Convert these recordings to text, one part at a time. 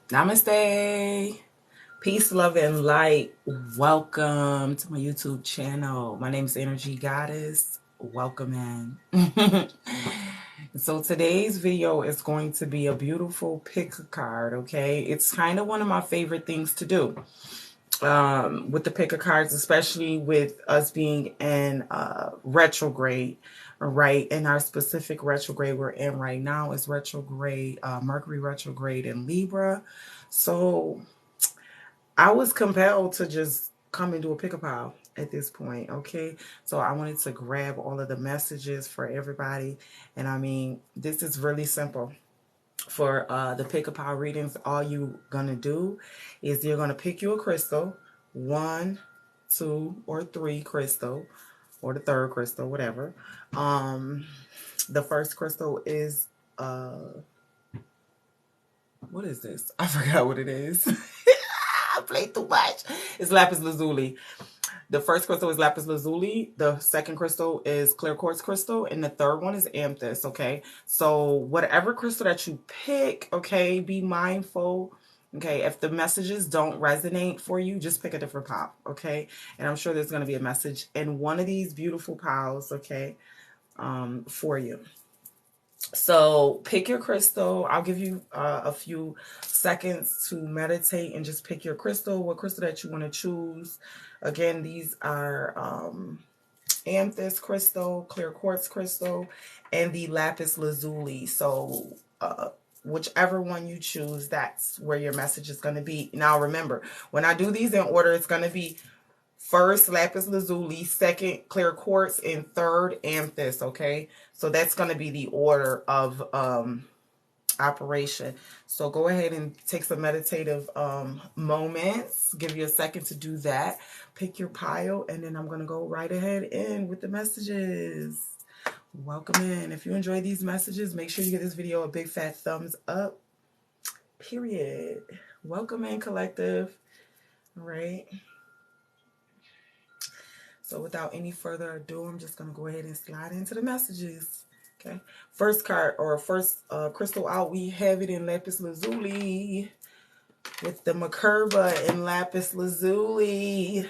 Namaste. Peace, love, and light. Welcome to my YouTube channel. My name is Energy Goddess. Welcome in. So today's video is going to be a beautiful pick a card, okay? It's kind of one of my favorite things to do with the pick a cards, especially with us being in retrograde, right? And our specific retrograde we're in right now is retrograde, Mercury retrograde in Libra. So I was compelled to just come and do a pick a pile at this point, okay? So I wanted to grab all of the messages for everybody. And I mean, this is really simple. For the pick a pile readings, all you gonna do is you're gonna pick you a crystal, one, two, or three crystal, or the third crystal, whatever. The first crystal is what is this? I forgot what it is. I played too much. It's lapis lazuli. The first crystal is lapis lazuli. The second crystal is clear quartz crystal. And the third one is amethyst, okay? So whatever crystal that you pick, okay, be mindful. Okay, if the messages don't resonate for you, just pick a different pile, okay? And I'm sure there's going to be a message in one of these beautiful piles, okay, for you. So pick your crystal. I'll give you a few seconds to meditate and just pick your crystal, what crystal that you want to choose. Again, these are amethyst crystal, clear quartz crystal, and the lapis lazuli. So whichever one you choose, that's where your message is going to be. Now remember, when I do these in order, it's going to be first lapis lazuli, second clear quartz, and third amethyst, okay? So that's going to be the order of operation. So go ahead and take some meditative moments. Give you a second to do that. Pick your pile, and then I'm going to go right ahead in with the messages. Welcome in. If you enjoy these messages, make sure you give this video a big fat thumbs up. Period. Welcome in, collective. All right. So without any further ado, I'm just going to go ahead and slide into the messages. Okay. First card or first crystal out, we have it in lapis lazuli with the Merkaba in lapis lazuli.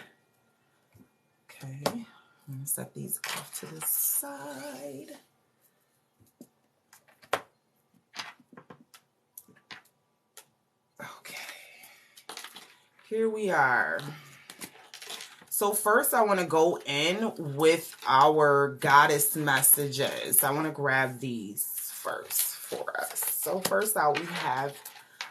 Okay. I'm going to set these off to the side. Okay. Here we are. So first I want to go in with our goddess messages. I want to grab these first for us. So first out we have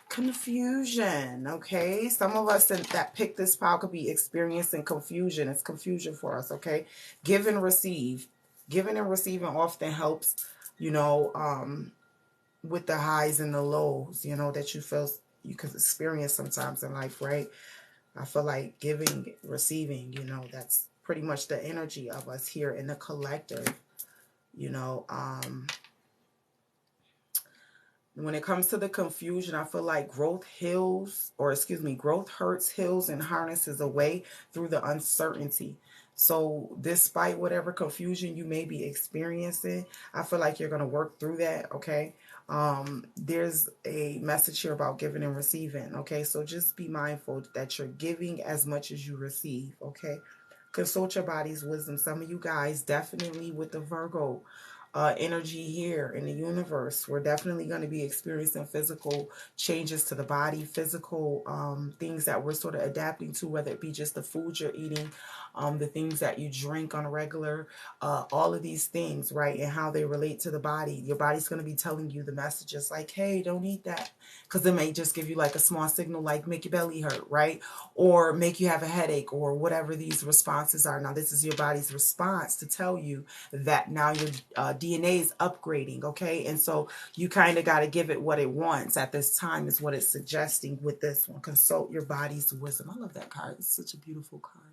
confusion, okay? Some of us that pick this pile could be experiencing confusion. It's confusion for us, okay? Give and receive. Giving and receiving often helps, you know, with the highs and the lows, you know, that you feel you could experience sometimes in life, right? I feel like giving, receiving, you know, that's pretty much the energy of us here in the collective, you know. When it comes to the confusion, I feel like growth heals, or excuse me, growth hurts, heals, and harnesses away through the uncertainty. So despite whatever confusion you may be experiencing, I feel like you're going to work through that, okay? There's a message here about giving and receiving, okay? So just be mindful that you're giving as much as you receive, okay? Consult your body's wisdom. Some of you guys definitely with the Virgo energy here in the universe, we're definitely going to be experiencing physical changes to the body, physical things that we're sort of adapting to, whether it be just the food you're eating, the things that you drink on a regular, all of these things, right, and how they relate to the body. Your body's going to be telling you the messages like, hey, don't eat that, because it may just give you like a small signal like make your belly hurt, right, or make you have a headache, or whatever these responses are. Now this is your body's response to tell you that now your DNA is upgrading, okay? And so you kind of got to give it what it wants at this time is what it's suggesting with this one. Consult your body's wisdom. I love that card. It's such a beautiful card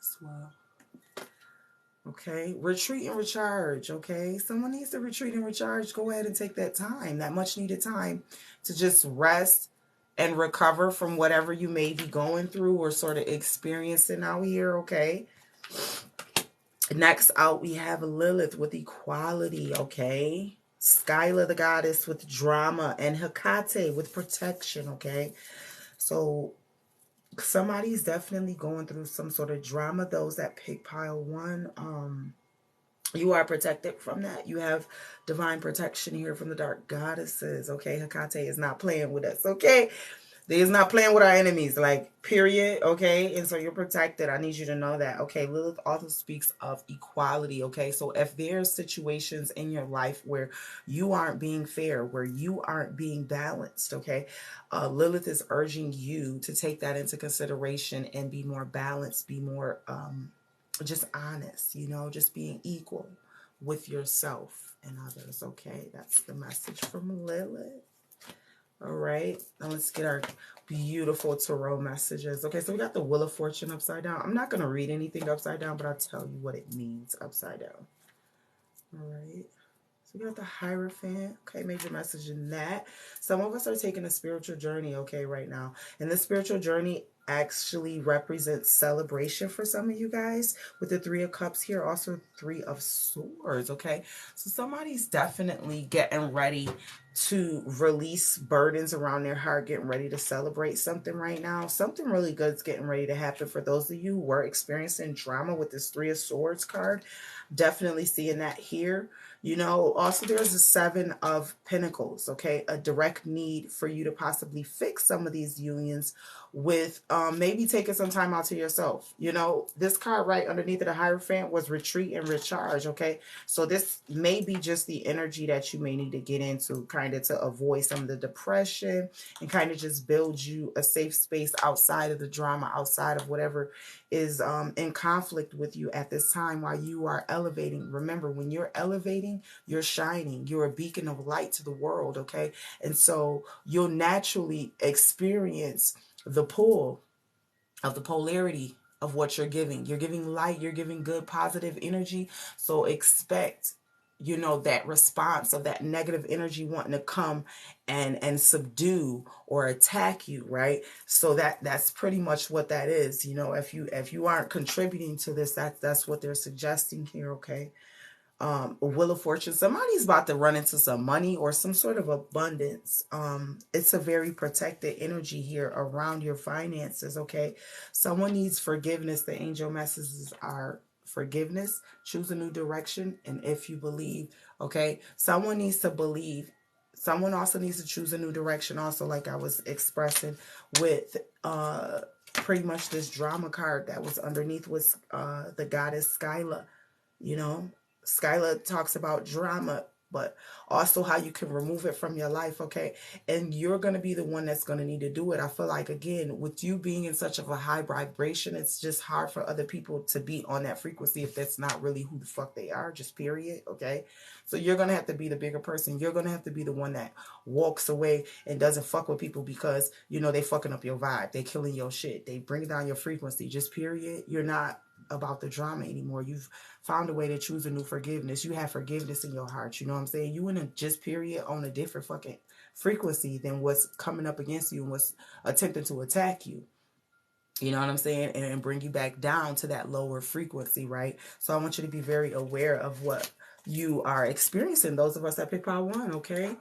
as well. Okay, retreat and recharge, okay? Someone needs to retreat and recharge. Go ahead and take that time, that much needed time to just rest and recover from whatever you may be going through or sort of experiencing out here, okay? Next out, we have Lilith with equality, okay? Skyla, the goddess, with drama, and Hecate with protection, okay? So somebody's definitely going through some sort of drama. Those that pick pile one, you are protected from that. You have divine protection here from the dark goddesses, okay? Hecate is not playing with us, okay? They is not playing with our enemies, like, period, okay? And so you're protected. I need you to know that, okay? Lilith also speaks of equality, okay? So if there's situations in your life where you aren't being fair, where you aren't being balanced, okay? Lilith is urging you to take that into consideration and be more balanced, be more just honest, you know, just being equal with yourself and others, okay? That's the message from Lilith. All right, now let's get our beautiful tarot messages. Okay, so we got the Wheel of Fortune upside down. I'm not going to read anything upside down, but I'll tell you what it means upside down. All right, so we got the Hierophant. Okay, major message in that. Some of us are taking a spiritual journey, okay, right now. And this spiritual journey actually represents celebration for some of you guys with the Three of Cups here, also Three of Swords, okay? So somebody's definitely getting ready to release burdens around their heart, getting ready to celebrate something right now. Something really good is getting ready to happen for those of you who are experiencing drama with this Three of Swords card. Definitely seeing that here. You know, also there's a Seven of Pentacles, okay? A direct need for you to possibly fix some of these unions with maybe taking some time out to yourself. You know, this card right underneath of the Hierophant was retreat and recharge, okay? So this may be just the energy that you may need to get into kind of to avoid some of the depression and kind of just build you a safe space outside of the drama, outside of whatever is in conflict with you at this time while you are elevating. Remember, when you're elevating, you're shining. You're a beacon of light to the world, okay? And so you'll naturally experience the pull of the polarity of what you're giving. You're giving light, you're giving good, positive energy. So expect, you know, that response of that negative energy wanting to come and subdue or attack you, right? So that's pretty much what that is. You know, if you aren't contributing to this, that's what they're suggesting here, okay? Wheel of Fortune, somebody's about to run into some money or some sort of abundance. It's a very protected energy here around your finances, okay? Someone needs forgiveness. The angel messages are forgiveness, choose a new direction, and if you believe, okay? Someone needs to believe. Someone also needs to choose a new direction also, like I was expressing with pretty much this drama card that was underneath was the goddess Skyla, you know? Skyla talks about drama, but also how you can remove it from your life, okay? And you're going to be the one that's going to need to do it. I feel like, again, with you being in such of a high vibration, it's just hard for other people to be on that frequency if that's not really who the fuck they are, just period, okay? So you're going to have to be the bigger person. You're going to have to be the one that walks away and doesn't fuck with people because, you know, they fucking up your vibe. They killing your shit. They bring down your frequency, just period. You're not about the drama anymore. You've found a way to choose a new forgiveness. You have forgiveness in your heart. You know what I'm saying? You in a just period on a different fucking frequency than what's coming up against you and what's attempting to attack you. You know what I'm saying? And bring you back down to that lower frequency, right? So I want you to be very aware of what you are experiencing. Those of us that pick power one, okay?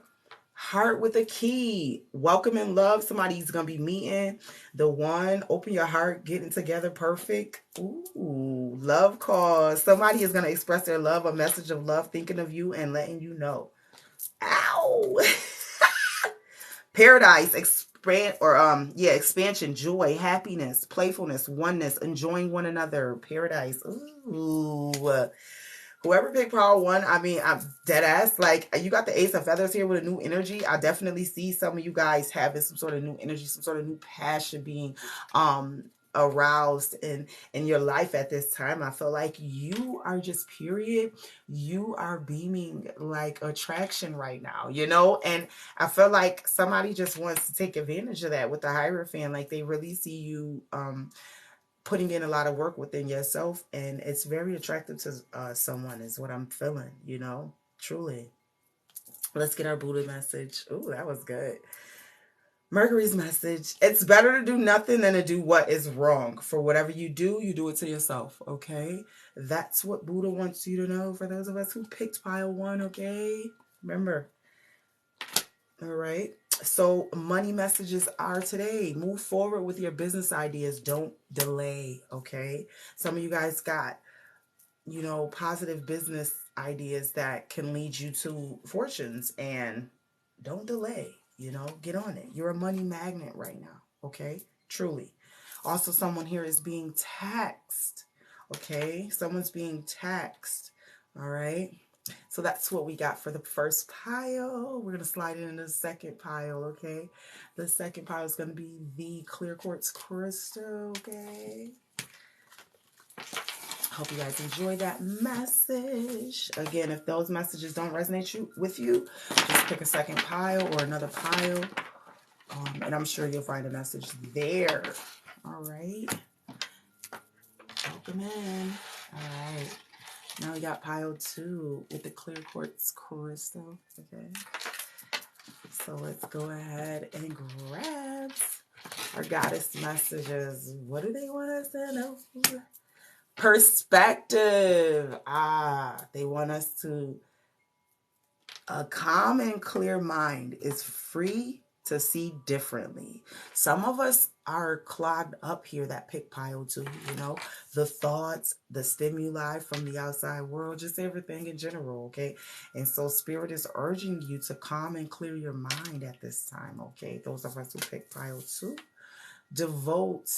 Heart with a key. Welcome and love. Somebody's going to be meeting the one. Open your heart. Getting together. Perfect. Ooh, love cause. Somebody is going to express their love, a message of love, thinking of you and letting you know. Ow. Paradise. Expansion, joy, happiness, playfulness, oneness, enjoying one another. Paradise. Ooh. Whoever picked power one, I mean, I'm dead ass. Like, you got the Ace of Feathers here with a new energy. I definitely see some of you guys having some sort of new energy, some sort of new passion being aroused in your life at this time. I feel like you are just period. You are beaming like attraction right now, you know? And I feel like somebody just wants to take advantage of that with the Hierophant. Like, they really see you putting in a lot of work within yourself, and it's very attractive to someone is what I'm feeling, you know, truly. Let's get our Buddha message. Ooh, that was good. Mercury's message: it's better to do nothing than to do what is wrong. For whatever you do it to yourself, okay? That's what Buddha wants you to know for those of us who picked pile one, okay? Remember. All right. So money messages are today. Move forward with your business ideas. Don't delay. Okay. Some of you guys got, positive business ideas that can lead you to fortunes, and don't delay. Get on it. You're a money magnet right now. Okay. Truly. Also, someone here is being taxed. Okay. Someone's being taxed. All right. So that's what we got for the first pile. We're going to slide into the second pile, okay? The second pile is going to be the clear quartz crystal, okay? Hope you guys enjoy that message. Again, if those messages don't resonate with you, just pick a second pile or another pile, and I'm sure you'll find a message there. All right. Welcome in. All right. Now we got pile 2 with the clear quartz crystal. Okay. So let's go ahead and grab our goddess messages. What do they want us to know? Perspective. They want us to, a calm and clear mind is free to see differently. Some of us are clogged up here that pick pile 2, the thoughts, the stimuli from the outside world, just everything in general, okay? And so Spirit is urging you to calm and clear your mind at this time, okay? Those of us who pick pile 2. Devote,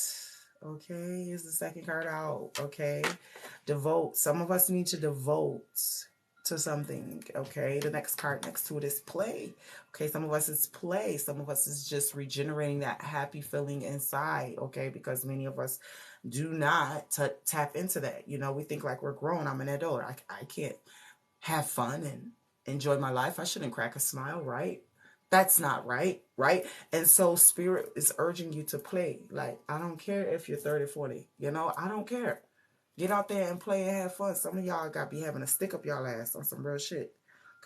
okay? Here's the second card out, okay? Devote. Some of us need to devote to something, okay? The next card next to it is play. Okay, some of us is play. Some of us is just regenerating that happy feeling inside, okay? Because many of us do not tap into that. We think like we're grown. I'm an adult. I can't have fun and enjoy my life. I shouldn't crack a smile, right? That's not right, right? And so Spirit is urging you to play. Like, I don't care if you're 30, 40, I don't care. Get out there and play and have fun. Some of y'all got to be having a stick up y'all ass on some real shit.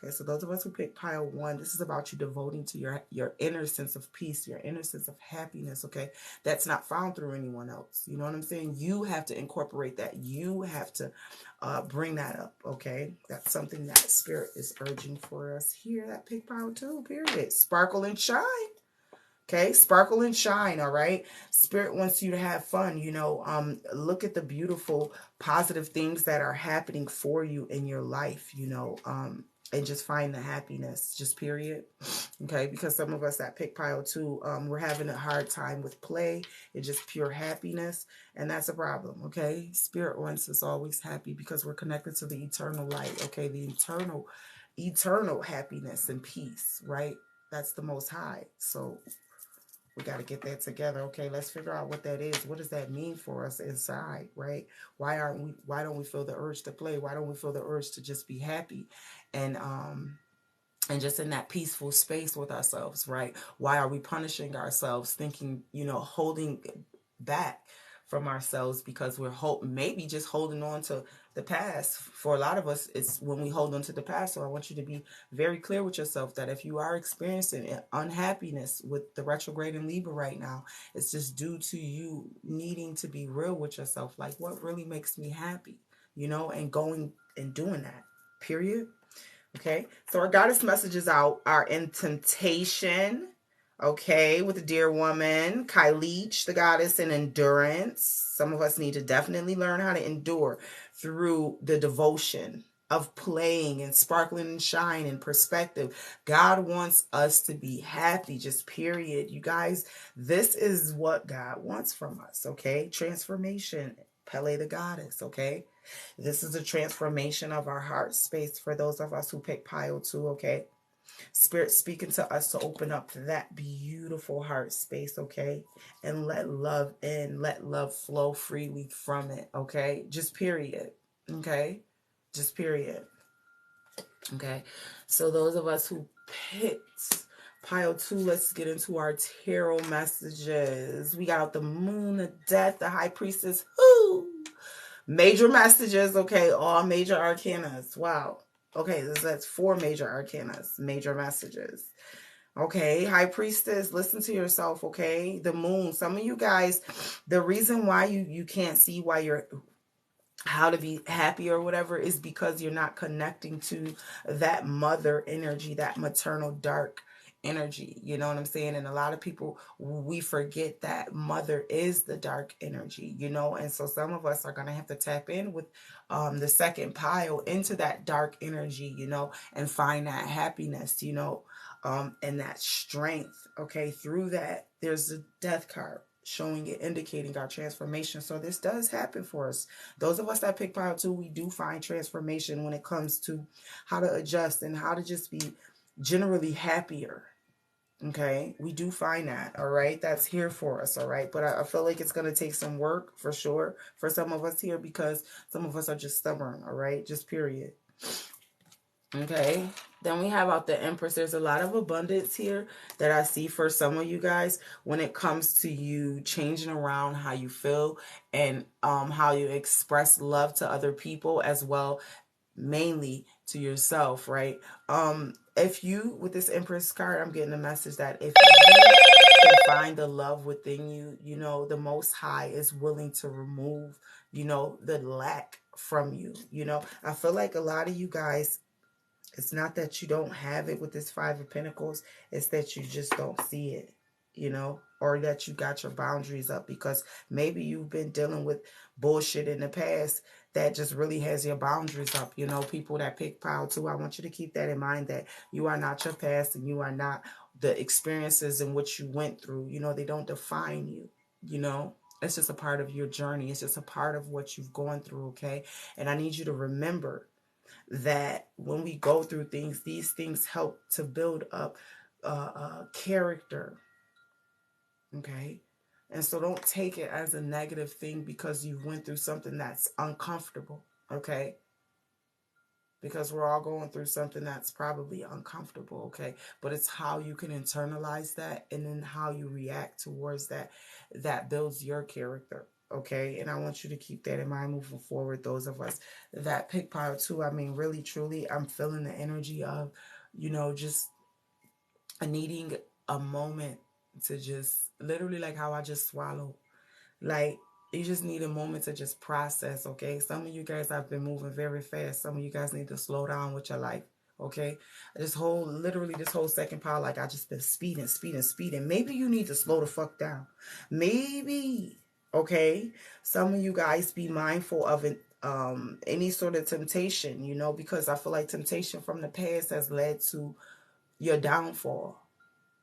Okay, so those of us who pick pile 1, this is about you devoting to your inner sense of peace, your inner sense of happiness, okay? That's not found through anyone else. You know what I'm saying? You have to incorporate that. You have to bring that up, okay? That's something that Spirit is urging for us here. That pick pile 2, period. Sparkle and shine. Okay, sparkle and shine, all right? Spirit wants you to have fun, look at the beautiful, positive things that are happening for you in your life, and just find the happiness, just period. Okay, because some of us that pick pile 2, we're having a hard time with play. It's just pure happiness, and that's a problem, okay? Spirit wants us always happy because we're connected to the eternal light, okay? The eternal happiness and peace, right? That's the Most High. So we got to get that together. Okay, let's figure out what that is. What does that mean for us inside, right? Why don't we feel the urge to play? Why don't we feel the urge to just be happy and just in that peaceful space with ourselves, right? Why are we punishing ourselves, thinking, holding back from ourselves because we're maybe just holding on to the past? For a lot of us, it's when we hold on to the past. So I want you to be very clear with yourself that if you are experiencing unhappiness with the retrograde in Libra right now, it's just due to you needing to be real with yourself. Like, what really makes me happy, and going and doing that, period. Okay, so our goddess messages are in temptation, okay, with the dear woman, Kailich, the goddess in endurance. Some of us need to definitely learn how to endure through the devotion of playing and sparkling and shine and perspective. God wants us to be happy, just period. You guys, this is what God wants from us, okay? Transformation, Pele the goddess, okay? This is a transformation of our heart space for those of us who pick pile 2, okay? Spirit speaking to us to open up that beautiful heart space, okay? And let love in, let love flow freely from it, okay? Just period, okay? Just period, okay? So those of us who picked pile 2, let's get into our tarot messages. We got the Moon, the Death, the High Priestess, whoo! Major messages, okay, all major arcanas. Wow. Okay, that's 4 major arcanas, major messages. Okay, High Priestess, listen to yourself, okay? The Moon, some of you guys, the reason why you can't see why how to be happy or whatever, is because you're not connecting to that mother energy, that maternal dark energy. You know what I'm saying? And a lot of people, we forget that mother is the dark energy, you know. And so some of us are going to have to tap in with the second pile into that dark energy, you know, and find that happiness, you know, and that strength. Okay, through that, there's a death card showing it, indicating our transformation. So this does happen for us. Those of us that pick pile 2, we do find transformation when it comes to how to adjust and how to just be generally happier. Okay, we do find that. All right, that's here for us. All right, but I feel like it's going to take some work for sure for some of us here, because some of us are just stubborn. All right, just period. Okay, then we have out the Empress. There's a lot of abundance here that I see for some of you guys when it comes to you changing around how you feel and how you express love to other people, as well mainly to yourself, right? If you, with this Empress card, I'm getting a message that if you can find the love within you, you know, the Most High is willing to remove, you know, the lack from you. You know, I feel like a lot of you guys, it's not that you don't have it with this Five of Pentacles, it's that you just don't see it, you know, or that you got your boundaries up, because maybe you've been dealing with bullshit in the past that just really has your boundaries up. You know, people that pick pile 2, I want you to keep that in mind, that you are not your past and you are not the experiences in which you went through. You know, they don't define you, you know. It's just a part of your journey. It's just a part of what you've gone through, okay? And I need you to remember that when we go through things, these things help to build up character. Okay. And so don't take it as a negative thing because you went through something that's uncomfortable. Okay. Because we're all going through something that's probably uncomfortable. Okay. But it's how you can internalize that, and then how you react towards that, that builds your character. Okay. And I want you to keep that in mind moving forward. Those of us that pick pile 2, I mean, really, truly, I'm feeling the energy of, you know, just needing a moment to just literally, like how I just swallowed. Like, you just need a moment to just process, okay? Some of you guys have been moving very fast. Some of you guys need to slow down with your life, okay? Literally this whole second pile, like I just been speeding, speeding, speeding. Maybe you need to slow the fuck down. Maybe, okay? Some of you guys be mindful of it, any sort of temptation, you know, because I feel like temptation from the past has led to your downfall,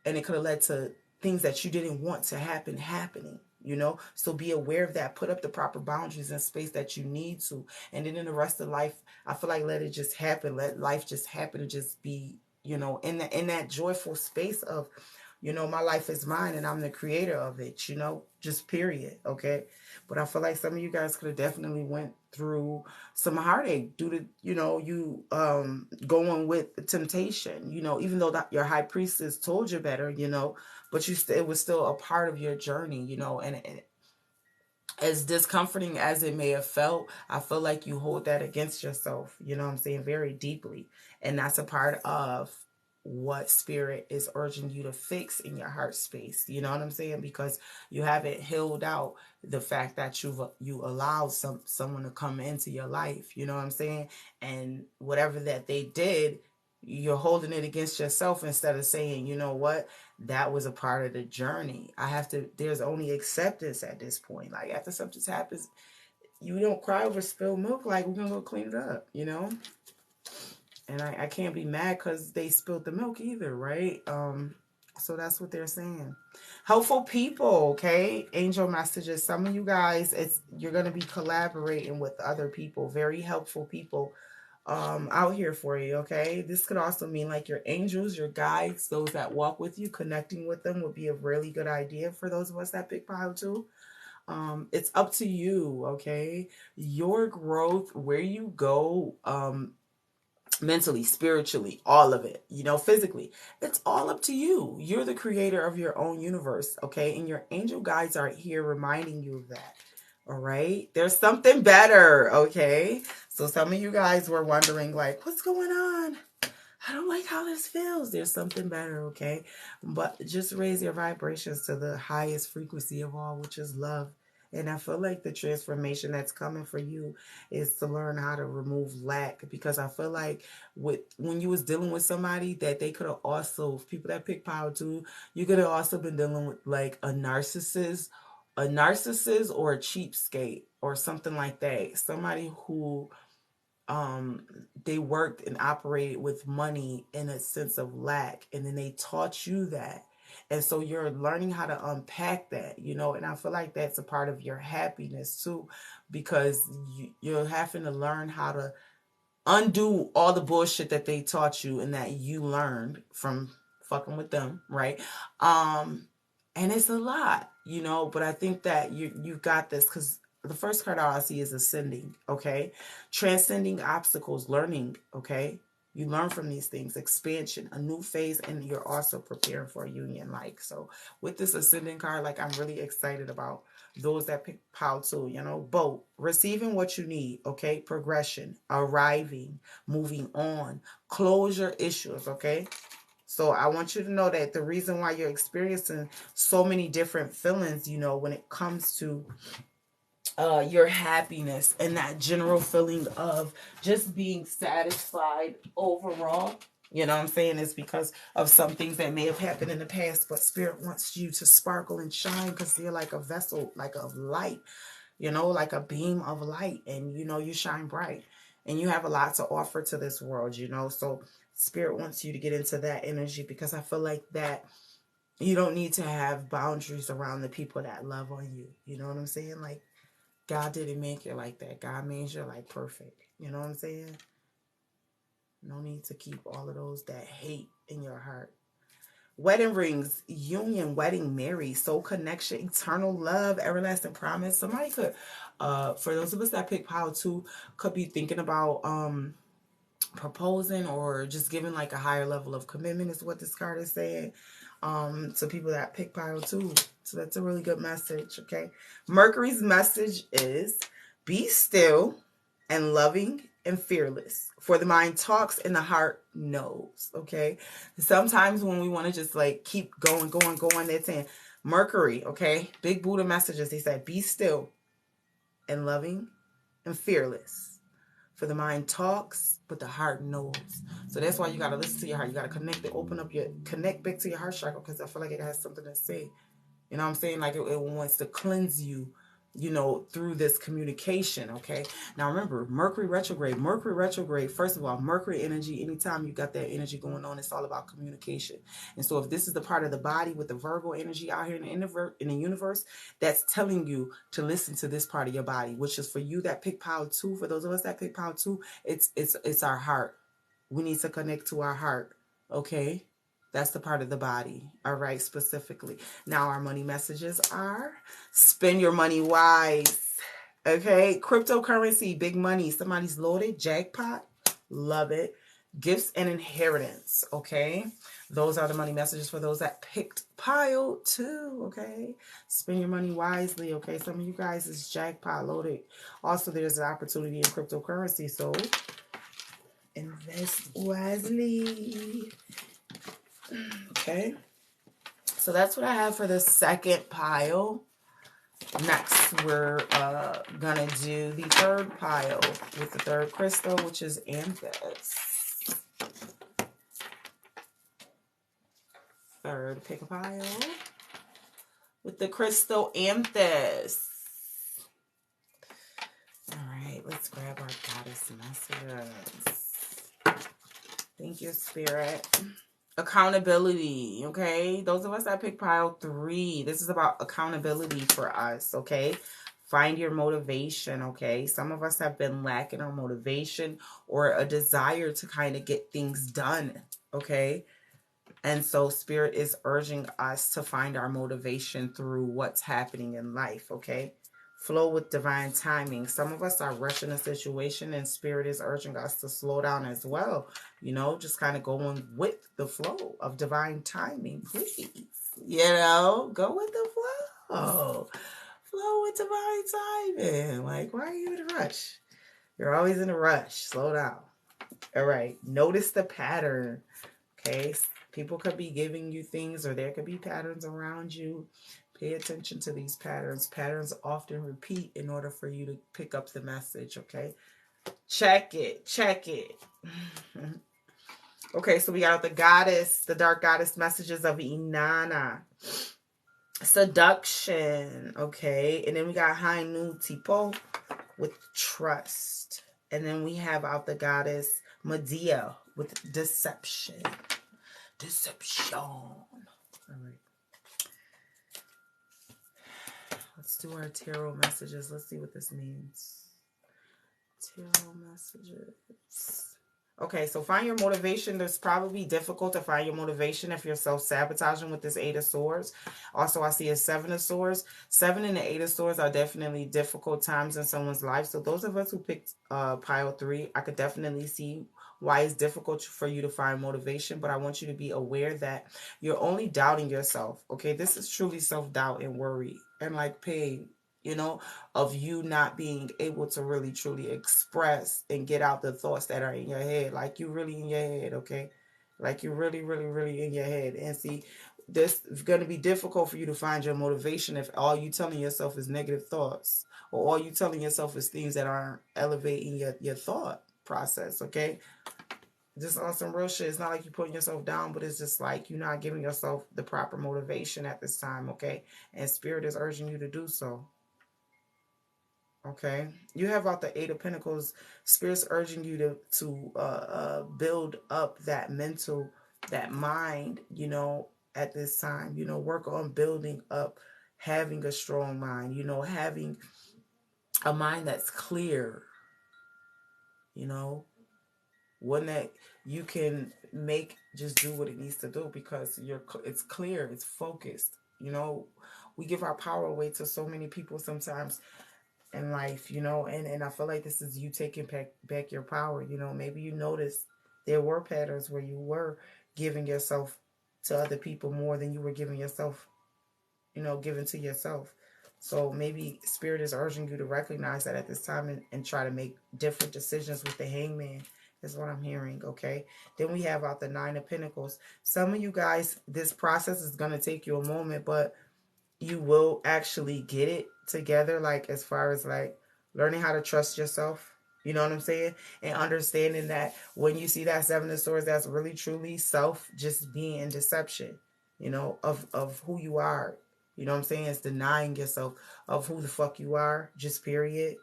and it could have led to things that you didn't want to happen happening, you know. So be aware of that. Put up the proper boundaries and space that you need to, and then in the rest of life, I feel like let it just happen. Let life just happen, and just be, you know, in that joyful space of, you know, my life is mine and I'm the creator of it, you know, just period. Okay. But I feel like some of you guys could have definitely went through some heartache due to, you know, you going with temptation, you know, even though that your high priestess told you better, you know, but it was still a part of your journey, you know. And as discomforting as it may have felt, I feel like you hold that against yourself, you know what I'm saying, very deeply. And that's a part of what spirit is urging you to fix in your heart space, you know what I'm saying, because you haven't healed out the fact that you allowed someone to come into your life, you know what I'm saying, and whatever that they did, you're holding it against yourself instead of saying, you know what, that was a part of the journey. There's only acceptance at this point. Like, after something happens, you don't cry over spilled milk. Like, we're going to go clean it up, you know? And I can't be mad because they spilled the milk either, right? So that's what they're saying. Helpful people, okay? Angel messages. Some of you guys, you're going to be collaborating with other people, very helpful people out here for you, okay? This could also mean like your angels, your guides, those that walk with you. Connecting with them would be a really good idea for those of us that pick pile 2. It's up to you, okay? Your growth, where you go, mentally, spiritually, all of it, you know, physically, it's all up to you. You're the creator of your own universe, okay? And your angel guides are here reminding you of that. All right, there's something better, okay? So some of you guys were wondering, like, what's going on? I don't like how this feels. There's something better, okay? But just raise your vibrations to the highest frequency of all, which is love And I feel like the transformation that's coming for you is to learn how to remove lack, because I feel like when you was dealing with somebody that they could have also, people that pick power too, you could have also been dealing with like a narcissist or a cheapskate or something like that. Somebody who they worked and operated with money in a sense of lack, and then they taught you that, and so you're learning how to unpack that, and I feel like that's a part of your happiness too, because you're having to learn how to undo all the bullshit that they taught you and that you learned from fucking with them, right? And it's a lot, but I think that you got this, because the first card I see is ascending, okay? Transcending obstacles, learning, okay? You learn from these things, expansion, a new phase, and you're also preparing for a union. Like, so with this ascending card, like, I'm really excited about those that pick power too, both receiving what you need, okay? Progression, arriving, moving on, closure issues, okay? So I want you to know that the reason why you're experiencing so many different feelings, when it comes to your happiness and that general feeling of just being satisfied overall. You know what I'm saying? It's because of some things that may have happened in the past, but Spirit wants you to sparkle and shine because you're like a vessel, like a light, like a beam of light. And, you shine bright and you have a lot to offer to this world, So Spirit wants you to get into that energy, because I feel like that you don't need to have boundaries around the people that love on you. You know what I'm saying? Like, God didn't make you like that. God made you like perfect. You know what I'm saying? No need to keep all of those that hate in your heart. Wedding rings, union, wedding, marry, soul connection, eternal love, everlasting promise. Somebody could, for those of us that pick power too, could be thinking about proposing or just giving like a higher level of commitment, is what this card is saying, to people that pick power too. So that's a really good message. Okay, Mercury's message is be still and loving and fearless, for the mind talks and the heart knows. Okay, sometimes when we want to just like keep going, they're saying Mercury, okay, big Buddha messages, he said be still and loving and fearless, for the mind talks, but the heart knows. So that's why you got to listen to your heart. You got to connect back to your heart chakra, because I feel like it has something to say. You know what I'm saying? Like it wants to cleanse you, through this communication, okay? Now remember, Mercury retrograde. First of all, Mercury energy, anytime you got that energy going on, it's all about communication. And so if this is the part of the body with the Virgo energy out here in the universe, that's telling you to listen to this part of your body, which is for you that pick power two. For those of us that pick power two, it's our heart. We need to connect to our heart, okay? That's the part of the body, all right, specifically. Now, our money messages are spend your money wise, okay? Cryptocurrency, big money. Somebody's loaded, jackpot, love it. Gifts and inheritance, okay? Those are the money messages for those that picked pile two, okay? Spend your money wisely, okay? Some of you guys is jackpot loaded. Also, there's an opportunity in cryptocurrency, so invest wisely. Okay, so that's what I have for the second pile. Next, we're gonna do the third pile with the third crystal, which is amethyst. Third, pick a pile with the crystal amethyst. All right, let's grab our goddess messages. Thank you, Spirit. Accountability, okay? Those of us that pick pile 3, this is about accountability for us, okay? Find your motivation, okay? Some of us have been lacking our motivation or a desire to kind of get things done, okay? And so Spirit is urging us to find our motivation through what's happening in life, okay? Flow with divine timing. Some of us are rushing a situation, and Spirit is urging us to slow down as well. Just kind of going with the flow of divine timing, please. Go with the flow. Flow with divine timing. Like, why are you in a rush? You're always in a rush. Slow down. All right. Notice the pattern. Okay. People could be giving you things, or there could be patterns around you. Pay attention to these patterns. Patterns often repeat in order for you to pick up the message, okay? Check it. Check it. Okay, so we got the goddess, the dark goddess messages of Inanna. Seduction, okay? And then we got Hainu Tipo with trust. And then we have out the goddess Medea with deception. Deception. All right. Let's do our tarot messages. Let's see what this means. Tarot messages. Okay, so find your motivation. It's probably difficult to find your motivation if you're self-sabotaging with this Eight of Swords. Also, I see a Seven of Swords. 7 and the Eight of Swords are definitely difficult times in someone's life. So those of us who picked pile 3, I could definitely see why it's difficult for you to find motivation. But I want you to be aware that you're only doubting yourself. Okay, this is truly self-doubt and worry and like pain, you know, of you not being able to really truly express and get out the thoughts that are in your head. Like you really in your head, okay? Like you're really, really, really in your head. And see, this is going to be difficult for you to find your motivation if all you telling yourself is negative thoughts, or all you telling yourself is things that aren't elevating your thought process, okay? Just on some real shit. It's not like you're putting yourself down, but it's just like you're not giving yourself the proper motivation at this time, okay? And Spirit is urging you to do so. Okay, you have out the Eight of Pentacles. Spirit's urging you to build up that mental, that mind, you know, at this time. You know, work on building up, having a strong mind, you know, having a mind that's clear, you know, one that you can make just do what it needs to do because it's clear, it's focused. You know, we give our power away to so many people sometimes in life, you know, and I feel like this is you taking back your power. You know, maybe you noticed there were patterns where you were giving yourself to other people more than you were giving yourself, you know, giving to yourself. So maybe Spirit is urging you to recognize that at this time and try to make different decisions with the Hangman is what I'm hearing, okay? Then we have out the Nine of Pentacles. Some of you guys, this process is going to take you a moment, but you will actually get it together, like as far as like learning how to trust yourself, you know what I'm saying, and understanding that when you see that Seven of Swords, that's really truly self just being in deception, you know, of who you are, you know what I'm saying. It's denying yourself of who the fuck you are, just period,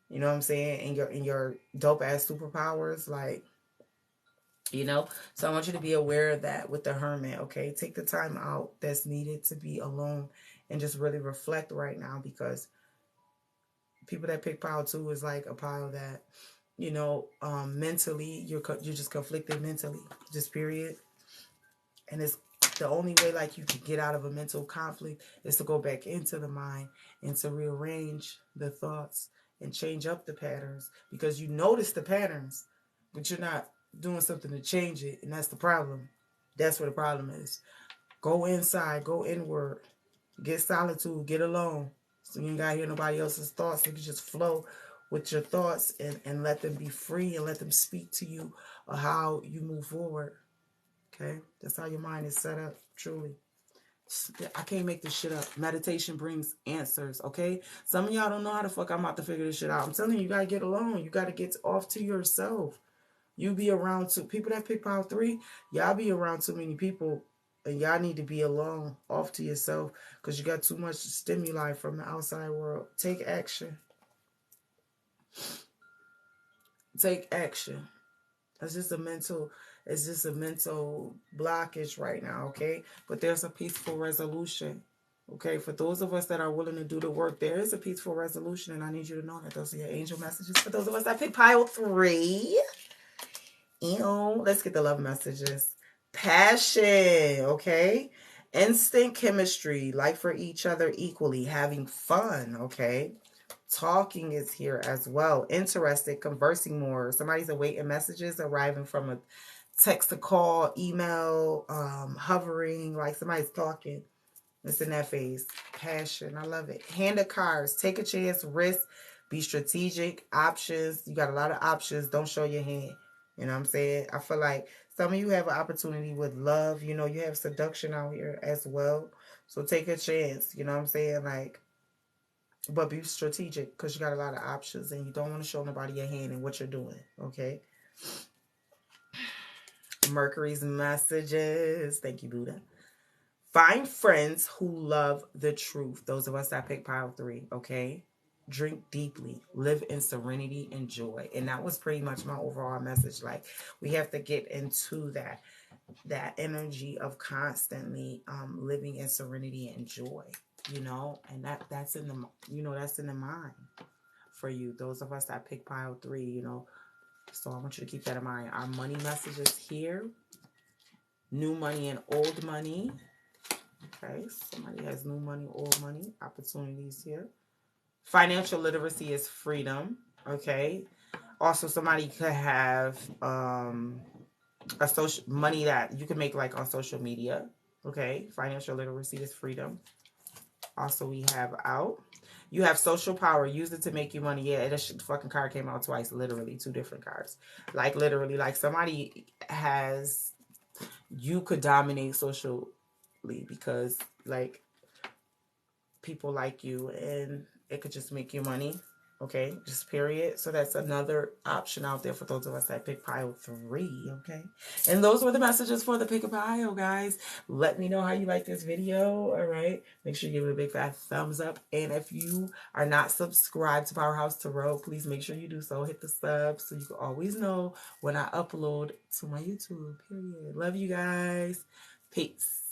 you know what I'm saying, in your dope ass superpowers, like, you know. So I want you to be aware of that with the Hermit, okay? Take the time out that's needed to be alone and just really reflect right now, because people that pick pile 2 is like a pile that, you know, mentally you're just conflicted mentally, just period. And it's the only way like you can get out of a mental conflict is to go back into the mind and to rearrange the thoughts and change up the patterns, because you notice the patterns but you're not doing something to change it, and that's the problem. That's where the problem is. Go inside, go inward, get solitude, get alone, so you ain't gotta hear nobody else's thoughts. You can just flow with your thoughts and let them be free and let them speak to you of how you move forward. Okay, that's how your mind is set up, truly. I can't make this shit up. Meditation brings answers, okay? Some of y'all don't know how the fuck I'm about to figure this shit out. I'm telling you, you gotta get alone. You gotta get off to yourself. You be around people that pick pile 3, y'all be around too many people, and y'all need to be alone, off to yourself, because you got too much stimuli from the outside world. Take action. Take action. It's just a mental blockage right now, okay? But there's a peaceful resolution. Okay, for those of us that are willing to do the work, there is a peaceful resolution, and I need you to know that. Those are your angel messages. For those of us that pick pile 3, let's get the love messages. Passion, okay? Instant chemistry, like for each other equally, having fun, okay? Talking is here as well. Interested, conversing more. Somebody's awaiting messages arriving from a text, a call, email, hovering, like somebody's talking. It's in that phase. Passion, I love it. Hand of cards, take a chance, risk, be strategic, options. You got a lot of options. Don't show your hand. You know what I'm saying? I feel like Some of you have an opportunity with love. You know, you have seduction out here as well. So take a chance. You know what I'm saying? Like, but be strategic because you got a lot of options and you don't want to show nobody your hand in what you're doing. Okay. Mercury's messages. Thank you, Buddha. Find friends who love the truth. Those of us that pick pile 3. Okay. Drink deeply, live in serenity and joy. And that was pretty much my overall message. Like, we have to get into that energy of constantly living in serenity and joy, you know, and that's in the, you know, that's in the mind for you, those of us that pick pile 3, you know. So I want you to keep that in mind. Our money messages here: new money and old money. Okay, somebody has new money, old money, opportunities here. Financial literacy is freedom. Okay, also somebody could have a social money that you can make like on social media. Okay, financial literacy is freedom. Also, we have out. You have social power. Use it to make you money. Yeah, that fucking card came out twice. Literally, 2 different cards. Like literally, like somebody has. You could dominate socially because like people like you, and it could just make you money. Okay, just period. So that's another option out there for those of us that pick pile 3. Okay, and those were the messages for the pick a pile, guys. Let me know how you like this video. All right, make sure you give it a big fat thumbs up, and if you are not subscribed to Powerhouse Tarot, please make sure you do so. Hit the sub so you can always know when I upload to my YouTube. Period. Love you guys. Peace.